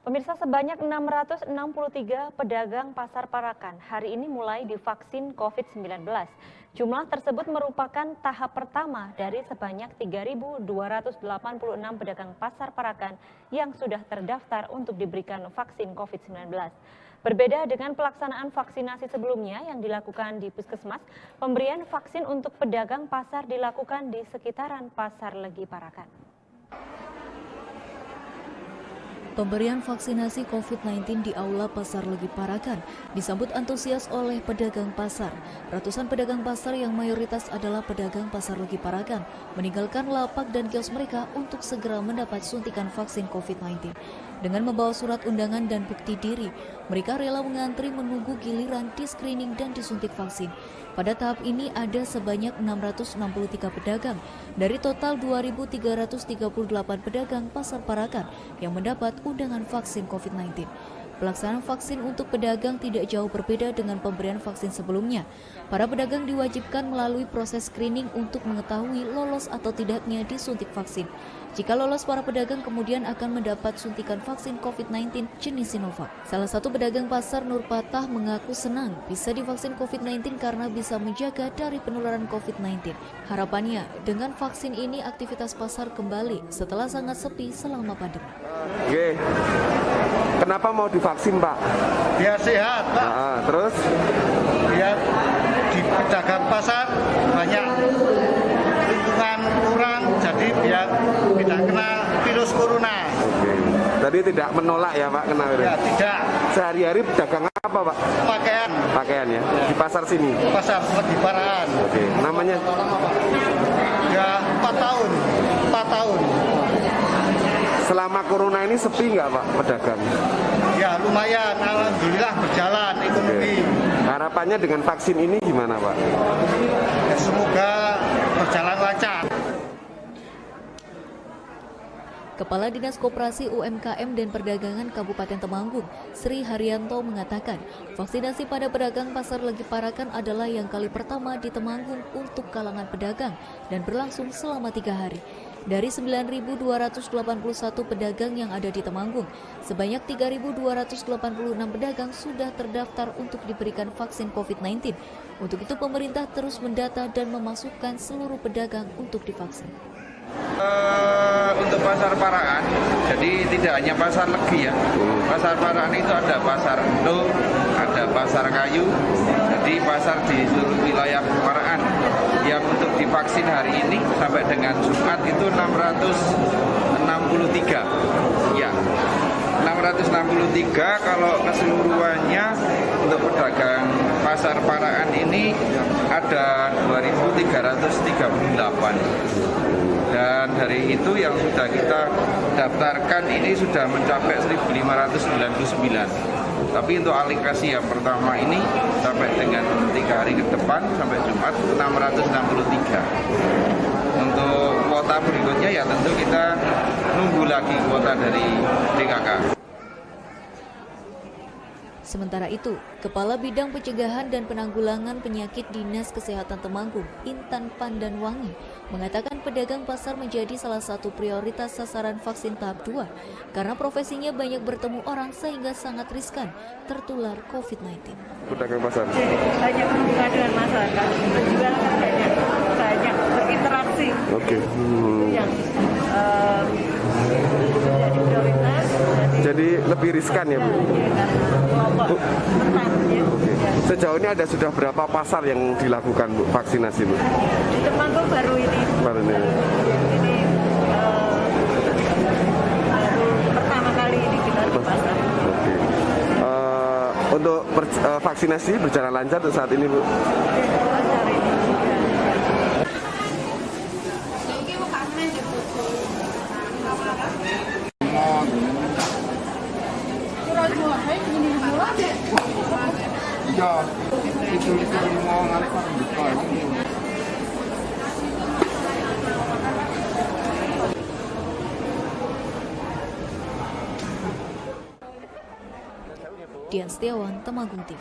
Pemirsa, sebanyak 663 pedagang pasar Parakan hari ini mulai divaksin COVID-19. Jumlah tersebut merupakan tahap pertama dari sebanyak 3.286 pedagang pasar Parakan yang sudah terdaftar untuk diberikan vaksin COVID-19. Berbeda dengan pelaksanaan vaksinasi sebelumnya yang dilakukan di Puskesmas, pemberian vaksin untuk pedagang pasar dilakukan di sekitaran Pasar Legi Parakan. Pemberian vaksinasi COVID-19 di Aula Pasar Legi Parakan disambut antusias oleh pedagang pasar. Ratusan pedagang pasar yang mayoritas adalah pedagang Pasar Legi Parakan meninggalkan lapak dan kios mereka untuk segera mendapat suntikan vaksin COVID-19. Dengan membawa surat undangan dan bukti diri, mereka rela mengantri menunggu giliran di-screening dan disuntik vaksin. Pada tahap ini ada sebanyak 663 pedagang dari total 2.338 pedagang pasar Parakan yang mendapat undangan vaksin COVID-19. Pelaksanaan vaksin untuk pedagang tidak jauh berbeda dengan pemberian vaksin sebelumnya. Para pedagang diwajibkan melalui proses screening untuk mengetahui lolos atau tidaknya disuntik vaksin. Jika lolos, para pedagang kemudian akan mendapat suntikan vaksin COVID-19 jenis Sinovac. Salah satu pedagang pasar Nur Patah mengaku senang bisa divaksin COVID-19 karena bisa menjaga dari penularan COVID-19. Harapannya, dengan vaksin ini aktivitas pasar kembali setelah sangat sepi selama pandemi. Oke. Kenapa mau divaksin, Pak? Biar sehat, Pak. Terus? Biar di pedagang pasar banyak lingkungan kurang, jadi biar tidak kena virus corona. Oke. Tadi tidak menolak ya, Pak, kena virus? Ya, tidak. Sehari-hari pedagang apa, Pak? Pakaian. Pakaian ya? Di pasar sini? Pasar Legi Parakan. Oke. Namanya? Ya, 4 tahun. 4 tahun. Selama corona ini sepi nggak, Pak, pedagang? Ya, lumayan. Alhamdulillah berjalan ekonomi. Harapannya dengan vaksin ini gimana, Pak? Ya, semoga berjalan lancar. Kepala Dinas Koperasi UMKM dan Perdagangan Kabupaten Temanggung, Sri Haryanto mengatakan, vaksinasi pada pedagang Pasar Legi Parakan adalah yang kali pertama di Temanggung untuk kalangan pedagang dan berlangsung selama 3 hari. Dari 9.281 pedagang yang ada di Temanggung, sebanyak 3.286 pedagang sudah terdaftar untuk diberikan vaksin COVID-19. Untuk itu pemerintah terus mendata dan memasukkan seluruh pedagang untuk divaksin. Untuk pasar Parakan, jadi tidak hanya pasar Legi ya. Pasar Parakan itu ada pasar Endo, ada pasar Kayu, jadi pasar di seluruh wilayah Parakan. Yang untuk divaksin hari ini sampai dengan Jumat itu 663. Ya, 663 kalau keseluruhannya untuk pedagang pasar Parakan ini ada 2.338. Dan dari itu yang sudah kita daftarkan ini sudah mencapai 1.599. Tapi untuk aplikasi yang pertama ini sampai dengan 3 hari ke depan sampai Jumat 663. Untuk kuota berikutnya ya tentu kita nunggu lagi kuota dari DKK. Sementara itu, Kepala Bidang Pencegahan dan Penanggulangan Penyakit Dinas Kesehatan Temanggung, Intan Pandanwangi, mengatakan pedagang pasar menjadi salah satu prioritas sasaran vaksin tahap 2 karena profesinya banyak bertemu orang sehingga sangat riskan tertular COVID-19. Pedagang pasar? Banyak berhubungan dengan masyarakat, penjual banyak berinteraksi. Oke. Yang menjadi prioritas. Jadi lebih riskan ya, Bu? Sejauh ini ada sudah berapa pasar yang dilakukan, Bu, vaksinasi, Bu? Di Temanggung baru ini. Baru ini. Ini baru pertama kali ini kita di pasar. Oke. Untuk vaksinasi berjalan lancar untuk saat ini, Bu? Lancar ini. Ya, itu mau ngalih buka. Dian Setiawan, Temanggung TV.